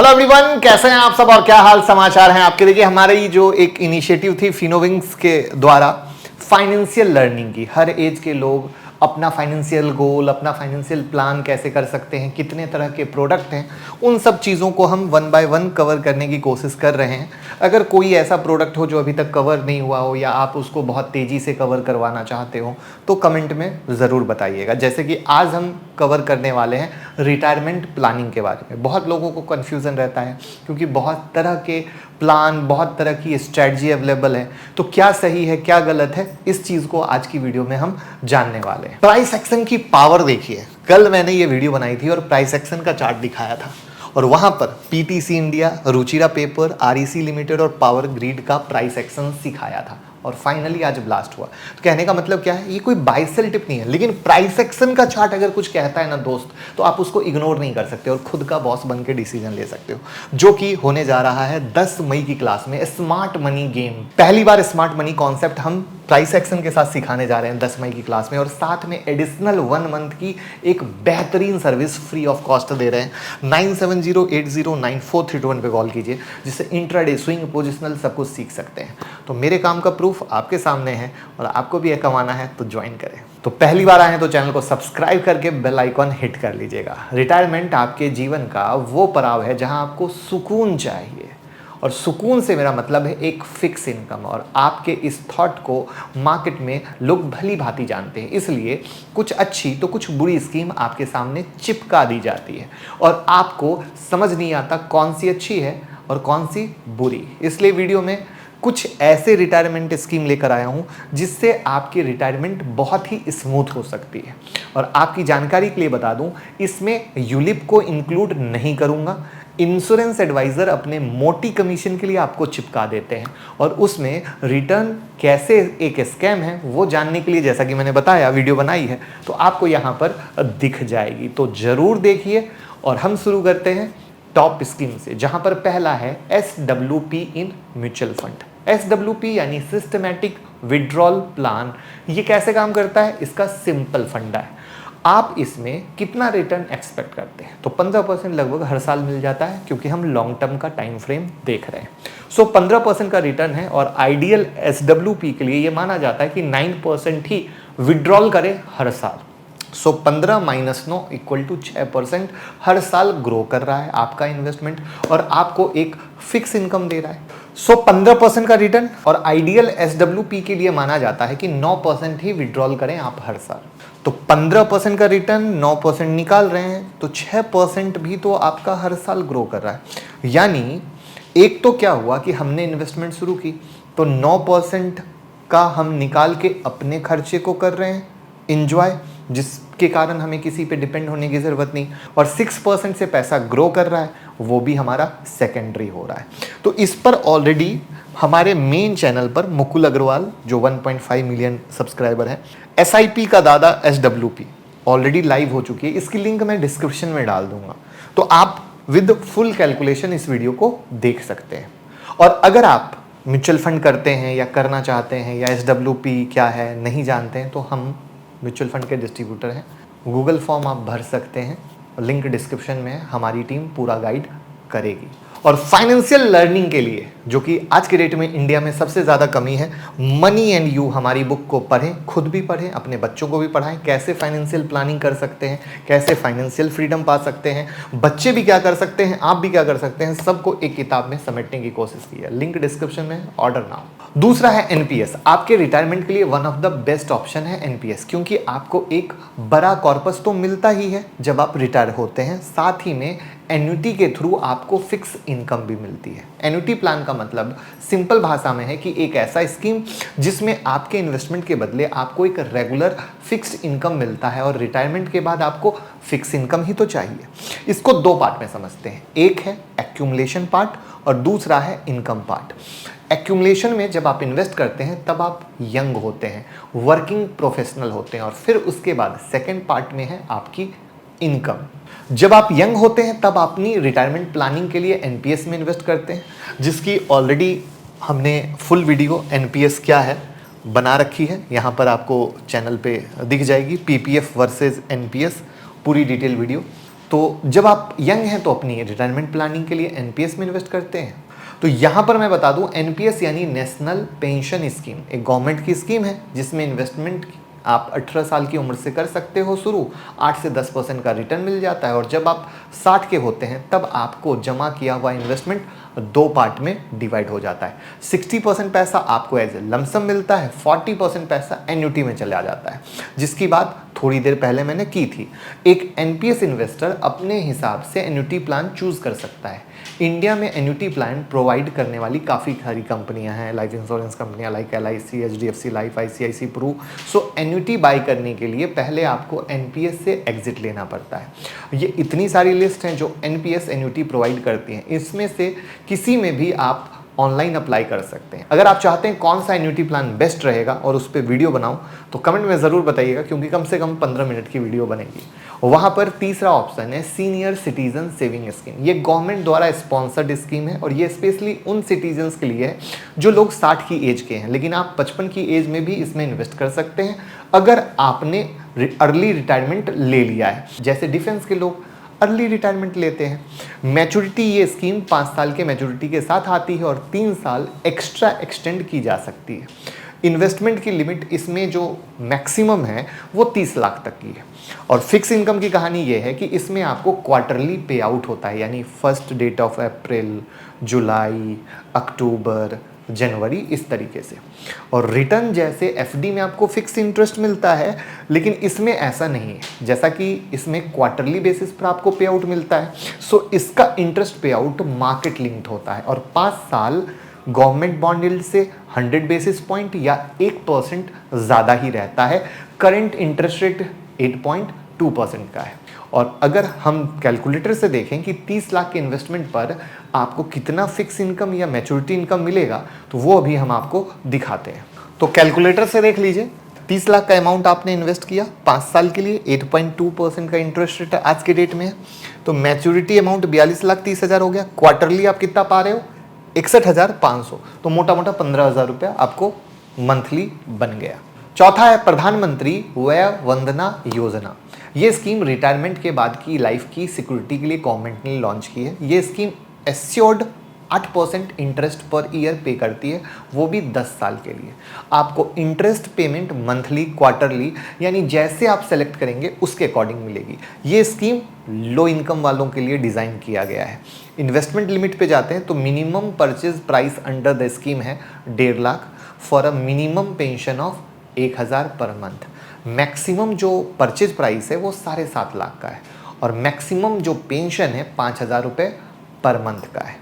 Hello everyone, कैसे हैं आप सब और क्या हाल समाचार हैं आपके। देखिए हमारी जो एक इनिशिएटिव थी फिनोविंग्स के द्वारा फाइनेंशियल लर्निंग की, हर एज के लोग अपना फाइनेंशियल गोल, अपना फाइनेंशियल प्लान कैसे कर सकते हैं, कितने तरह के प्रोडक्ट हैं, उन सब चीज़ों को हम वन बाय वन कवर करने की कोशिश कर रहे हैं। अगर कोई ऐसा प्रोडक्ट हो जो अभी तक कवर नहीं हुआ हो या आप उसको बहुत तेज़ी से कवर करवाना चाहते हो तो कमेंट में ज़रूर बताइएगा। जैसे कि आज हम कवर करने वाले हैं रिटायरमेंट प्लानिंग के बारे में। बहुत लोगों को कन्फ्यूज़न रहता है क्योंकि बहुत तरह के प्लान, बहुत तरह की स्ट्रैटेजी अवेलेबल है, तो क्या सही है क्या गलत है, इस चीज़ को आज की वीडियो में हम जानने वाले हैं। प्राइस एक्शन की पावर देखिए, कल मैंने ये वीडियो बनाई थी और प्राइस एक्शन का चार्ट दिखाया था और वहाँ पर PTC India, Ruchira paper, REC limited और पावर ग्रिड का प्राइस एक्शन सिखाया था और फाइनली आज ब्लास्ट हुआ। तो कहने का मतलब क्या है, ये कोई बाय सेल टिप नहीं है, लेकिन प्राइस एक्शन का चार्ट अगर कुछ कहता है ना दोस्त, तो आप उसको इग्नोर नहीं कर सकते और खुद का बॉस बन के डिसीजन ले सकते हो, जो कि होने जा रहा है 10 मई की क्लास में स्मार्ट मनी गेम। पहली बार स्मार्ट मनी कॉन्सेप्ट हम प्राइस एक्शन के साथ सिखाने जा रहे हैं 10 मई की क्लास में और साथ में एडिशनल 1 मंथ की एक बेहतरीन सर्विस फ्री ऑफ कॉस्ट दे रहे हैं। 9708094321 पे कॉल कीजिए, जिससे इंट्राडे, स्विंग, पोजिशनल सब कुछ सीख सकते हैं। तो मेरे काम का प्रूफ आपके सामने है और आपको भी ये कमाना है तो ज्वाइन करें। तो पहली बार आए हैं तो चैनल को सब्सक्राइब करके बेल आइकॉन हिट कर लीजिएगा। रिटायरमेंट आपके जीवन का वो पड़ाव है जहां आपको सुकून चाहिए, और सुकून से मेरा मतलब है एक फिक्स इनकम। और आपके इस थॉट को मार्केट में लोग भली भांति जानते हैं, इसलिए कुछ अच्छी तो कुछ बुरी स्कीम आपके सामने चिपका दी जाती है और आपको समझ नहीं आता कौन सी अच्छी है और कौन सी बुरी। इसलिए वीडियो में कुछ ऐसे रिटायरमेंट स्कीम लेकर आया हूं जिससे आपकी रिटायरमेंट बहुत ही स्मूथ हो सकती है। और आपकी जानकारी के लिए बता दूं, इसमें यूलिप को इंक्लूड नहीं करूंगा। इंश्योरेंस एडवाइजर अपने मोटी कमीशन के लिए आपको चिपका देते हैं और उसमें रिटर्न कैसे एक स्कैम है वो जानने के लिए, जैसा कि मैंने बताया, वीडियो बनाई है तो आपको यहाँ पर दिख जाएगी, तो जरूर देखिए। और हम शुरू करते हैं टॉप स्कीम से, जहां पर पहला है SWP in mutual fund. SWP यानी सिस्टमैटिक विड्रॉल प्लान। ये कैसे काम करता है, इसका सिंपल फंडा है। आप इसमें कितना रिटर्न एक्सपेक्ट करते हैं, तो 15% लगभग हर साल मिल जाता है क्योंकि हम लॉन्ग टर्म का टाइम फ्रेम देख रहे हैं। सो 15% का रिटर्न है और आइडियल SWP के लिए ये माना जाता है कि 9% ही विड्रॉल करें हर साल। सो 15 - 9 = 6% हर साल ग्रो कर रहा है आपका इन्वेस्टमेंट और आपको एक फिक्स इनकम दे रहा है। सो 15% का रिटर्न और आइडियल SWP के लिए माना जाता है कि 9% ही विड्रॉल करें आप हर साल। तो 15% का रिटर्न, 9% निकाल रहे हैं तो 6% भी तो आपका हर साल ग्रो कर रहा है। यानी एक तो क्या हुआ कि हमने इन्वेस्टमेंट शुरू की तो 9% का हम निकाल के अपने खर्चे को कर रहे हैं इंजॉय, जिसके कारण हमें किसी पे डिपेंड होने की ज़रूरत नहीं, और 6% से पैसा ग्रो कर रहा है, वो भी हमारा सेकेंडरी हो रहा है। तो इस पर ऑलरेडी हमारे मेन चैनल पर मुकुल अग्रवाल, जो 1.5 मिलियन सब्सक्राइबर हैं, SIP का दादा SWP ऑलरेडी लाइव हो चुकी है। इसकी लिंक मैं डिस्क्रिप्शन में डाल दूंगा, तो आप विद फुल कैलकुलेशन इस वीडियो को देख सकते हैं। और अगर आप म्यूचुअल फंड करते हैं या करना चाहते हैं या SWP क्या है नहीं जानते हैं, तो हम म्यूचुअल फंड के डिस्ट्रीब्यूटर हैं। गूगल फॉर्म आप भर सकते हैं, लिंक डिस्क्रिप्शन में है, हमारी टीम पूरा गाइड करेगी। और फाइनेंशियल लर्निंग के लिए, जो कि आज के डेट में इंडिया में सबसे ज़्यादा कमी है, मनी एंड यू हमारी बुक को पढ़ें, खुद भी पढ़ें, अपने बच्चों को भी पढ़ाएं। कैसे फाइनेंशियल प्लानिंग कर सकते हैं, कैसे फाइनेंशियल फ्रीडम पा सकते हैं, बच्चे भी क्या कर सकते हैं, आप भी क्या कर सकते हैं, सबको एक किताब में समेटने की कोशिश की है। लिंक डिस्क्रिप्शन में, ऑर्डर नाउ। दूसरा है NPS। आपके रिटायरमेंट के लिए one of the best option है NPS, क्योंकि आपको एक बड़ा कॉर्पस तो मिलता ही है जब आप रिटायर होते हैं, साथ ही में एन्युटी के थ्रू आपको फिक्स इनकम भी मिलती है। एन्युटी प्लान का मतलब सिंपल भाषा में है कि एक ऐसा स्कीम जिसमें आपके इन्वेस्टमेंट के बदले आपको एक रेगुलर फिक्स्ड इनकम मिलता है, और रिटायरमेंट के बाद आपको फिक्स इनकम ही तो चाहिए। इसको दो पार्ट में समझते हैं, एक है एक्यूमुलेशन पार्ट और दूसरा है इनकम पार्ट। एक्यूमुलेशन में जब आप इन्वेस्ट करते हैं तब आप यंग होते हैं, वर्किंग प्रोफेशनल होते हैं, और फिर उसके बाद सेकेंड पार्ट में है आपकी इनकम। जब आप यंग होते हैं तब अपनी रिटायरमेंट प्लानिंग के लिए NPS में इन्वेस्ट करते हैं, जिसकी ऑलरेडी हमने फुल वीडियो NPS क्या है बना रखी है, यहाँ पर आपको चैनल पे दिख जाएगी। PPF वर्सेस NPS पूरी डिटेल वीडियो। तो जब आप यंग हैं तो अपनी रिटायरमेंट प्लानिंग के लिए एनपीएस में इन्वेस्ट करते हैं। तो यहाँ पर मैं बता दूं, एनपीएस यानी नेशनल पेंशन स्कीम एक गवर्नमेंट की स्कीम है जिसमें इन्वेस्टमेंट आप 18 साल की उम्र से कर सकते हो शुरू, 8 से 10% का रिटर्न मिल जाता है और जब आप 60 के होते हैं तब आपको जमा किया हुआ इन्वेस्टमेंट 2 पार्ट में डिवाइड हो जाता है। 60% पैसा आपको एज ए लमसम मिलता है, 40% पैसा एन्युटी में चला जाता है, जिसकी बात थोड़ी देर पहले मैंने की थी। एक एनपीएस इन्वेस्टर अपने हिसाब से एन्युटी प्लान चूज कर सकता है। इंडिया में एन्युटी प्लान प्रोवाइड करने वाली काफ़ी सारी कंपनियां हैं, लाइफ इंश्योरेंस कंपनियां like LIC, HDFC life, ICICI Pru. So annuity buy करने के लिए पहले आपको एनपीएस से एग्जिट लेना पड़ता है। ये इतनी सारी लिस्ट हैं जो एनपीएस एन्युटी प्रोवाइड करती हैं, इसमें से किसी में भी आप ऑनलाइन अप्लाई कर सकते हैं। अगर आप चाहते हैं कौन सा एन्युटी प्लान बेस्ट रहेगा और उस पर वीडियो बनाऊं तो कमेंट में ज़रूर बताइएगा, क्योंकि कम से कम 15 मिनट की वीडियो बनेगी। वहाँ पर तीसरा ऑप्शन है सीनियर सिटीजन सेविंग स्कीम। ये गवर्नमेंट द्वारा स्पॉन्सर्ड स्कीम है और ये स्पेशली उन सिटीजन्स के लिए है जो लोग 60 की एज के हैं, लेकिन आप 55 की एज में भी इसमें इन्वेस्ट कर सकते हैं अगर आपने अर्ली रिटायरमेंट ले लिया है। जैसे डिफेंस के लोग अर्ली रिटायरमेंट लेते हैं। मैच्योरिटी ये स्कीम 5 साल के मैच्योरिटी के साथ आती है और 3 साल एक्स्ट्रा एक्सटेंड की जा सकती है। इन्वेस्टमेंट की लिमिट इसमें जो मैक्सिमम है वो 30 लाख तक की है। और फिक्स इनकम की कहानी ये है कि इसमें आपको क्वार्टरली पे आउट होता है, यानी फर्स्ट डेट ऑफ अप्रैल, जुलाई, अक्टूबर, जनवरी, इस तरीके से। और रिटर्न जैसे एफडी में आपको फिक्स इंटरेस्ट मिलता है, लेकिन इसमें ऐसा नहीं है। जैसा कि इसमें क्वार्टरली बेसिस पर आपको पे आउट मिलता है, सो इसका इंटरेस्ट पे आउट मार्केट लिंक्ड होता है और 5 साल गवर्नमेंट बॉन्ड यील्ड से 100 बेसिस पॉइंट या 1% ज़्यादा ही रहता है। करंट इंटरेस्ट रेट 8.2% का है। और अगर हम कैलकुलेटर से देखें कि 30 लाख के इन्वेस्टमेंट पर आपको कितना फिक्स इनकम या मैच्योरिटी इनकम मिलेगा, तो वो अभी हम आपको दिखाते हैं। तो कैलकुलेटर से देख लीजिए, 30 लाख का अमाउंट आपने इन्वेस्ट किया 5 साल के लिए, 8.2% का इंटरेस्ट रेट आज के डेट में है। तो मैच्योरिटी अमाउंट 42,30,000 हो गया। क्वार्टरली आप कितना पा रहे हो? 61,500। तो मोटा मोटा 15,000 रुपया आपको मंथली बन गया। चौथा है प्रधानमंत्री वय वंदना योजना। ये स्कीम रिटायरमेंट के बाद की लाइफ की सिक्योरिटी के लिए गवर्नमेंट ने लॉन्च की है। ये scheme assured 8% interest per year पे करती है, वो भी 10 साल के लिए। आपको इंटरेस्ट पेमेंट मंथली, क्वार्टरली, यानी जैसे आप सेलेक्ट करेंगे उसके अकॉर्डिंग मिलेगी। ये स्कीम लो इनकम वालों के लिए डिज़ाइन किया गया है। इन्वेस्टमेंट लिमिट पे जाते हैं तो minimum purchase price under the scheme है 1.5 lakh for a minimum pension of 1,000 per month. Maximum जो परचेज प्राइस है वो 7.5 लाख का है और मैक्सिमम जो पेंशन है 5,000 रुपये पर मंथ का है।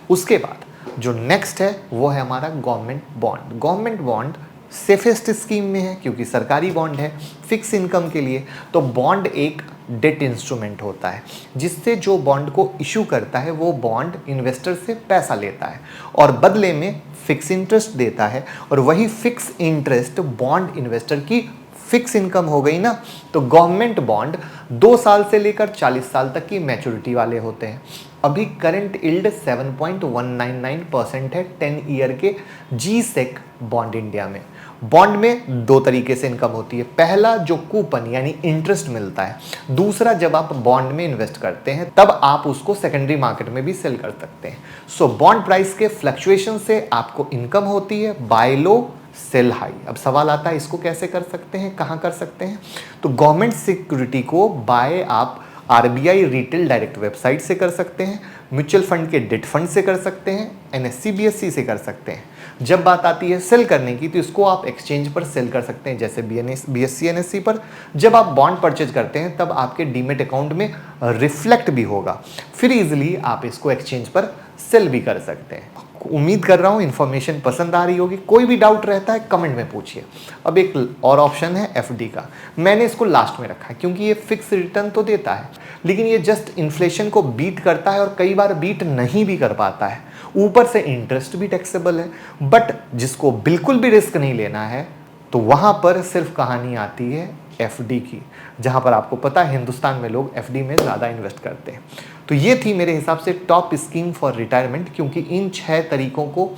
उसके बाद जो नेक्स्ट है वो है हमारा government bond. Government bond safest scheme में है क्योंकि सरकारी बॉन्ड है फिक्स इनकम के लिए। तो बॉन्ड एक डेट इंस्ट्रूमेंट होता है जिससे जो बॉन्ड को इशू करता है वो बॉन्ड इन्वेस्टर से पैसा लेता है और बदले में फिक्स इंटरेस्ट देता है, और वही फिक्स इंटरेस्ट बॉन्ड इन्वेस्टर की फिक्स इनकम हो गई ना। तो गवर्नमेंट बॉन्ड 2 साल से लेकर 40 साल तक की मैच्योरिटी वाले होते हैं। अभी करंट यील्ड 7.199% है 10 ईयर के जी-सेक बॉन्ड इंडिया में। बॉन्ड में 2 तरीके से इनकम होती है। पहला जो कूपन यानी इंटरेस्ट मिलता है, दूसरा जब आप बॉन्ड में इन्वेस्ट करते हैं तब आप उसको सेकेंडरी मार्केट में भी सेल कर सकते हैं। सो बॉन्ड प्राइस के फ्लक्चुएशन से आपको इनकम होती है। बाय लो सेल हाई। अब सवाल आता है इसको कैसे कर सकते हैं, कहाँ कर सकते हैं? तो गवर्नमेंट सिक्योरिटी को बाय आप आरबीआई रिटेल डायरेक्ट वेबसाइट से कर सकते हैं, म्यूचुअल फंड के डेट फंड से कर सकते हैं, एनएससी बीएससी से कर सकते हैं। जब बात आती है सेल करने की तो इसको आप एक्सचेंज पर सेल कर सकते हैं, जैसे बीएससी एनएससी पर। जब आप बॉन्ड परचेज करते हैं तब आपके डीमेट अकाउंट में रिफ्लेक्ट भी होगा, फिर इजीली आप इसको एक्सचेंज पर सेल भी कर सकते हैं। उम्मीद कर रहा हूँ इन्फॉर्मेशन पसंद आ रही होगी। कोई भी डाउट रहता है कमेंट में पूछिए। अब एक और ऑप्शन है एफडी का। मैंने इसको लास्ट में रखा है क्योंकि ये फिक्स रिटर्न तो देता है, लेकिन ये जस्ट इन्फ्लेशन को बीट करता है और कई बार बीट नहीं भी कर पाता है। ऊपर से इंटरेस्ट भी टैक्सेबल है। बट जिसको बिल्कुल भी रिस्क नहीं लेना है तो वहाँ पर सिर्फ कहानी आती है एफडी की, जहाँ पर आपको पता है हिंदुस्तान में लोग एफडी में ज़्यादा इन्वेस्ट करते हैं। तो ये थी मेरे हिसाब से टॉप स्कीम फॉर रिटायरमेंट, क्योंकि इन 6 तरीकों को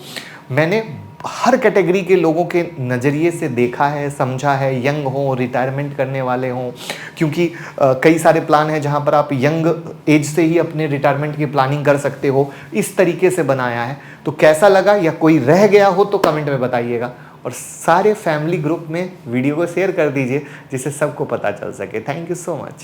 मैंने हर कैटेगरी के लोगों के नज़रिए से देखा है, समझा है, यंग हो, रिटायरमेंट करने वाले हों, क्योंकि कई सारे प्लान हैं जहां पर आप यंग एज से ही अपने रिटायरमेंट की प्लानिंग कर सकते हो। इस तरीके से बनाया है। तो कैसा लगा या कोई रह गया हो तो कमेंट में बताइएगा, और सारे फैमिली ग्रुप में वीडियो को शेयर कर दीजिए जिससे सबको पता चल सके। Thank you so much.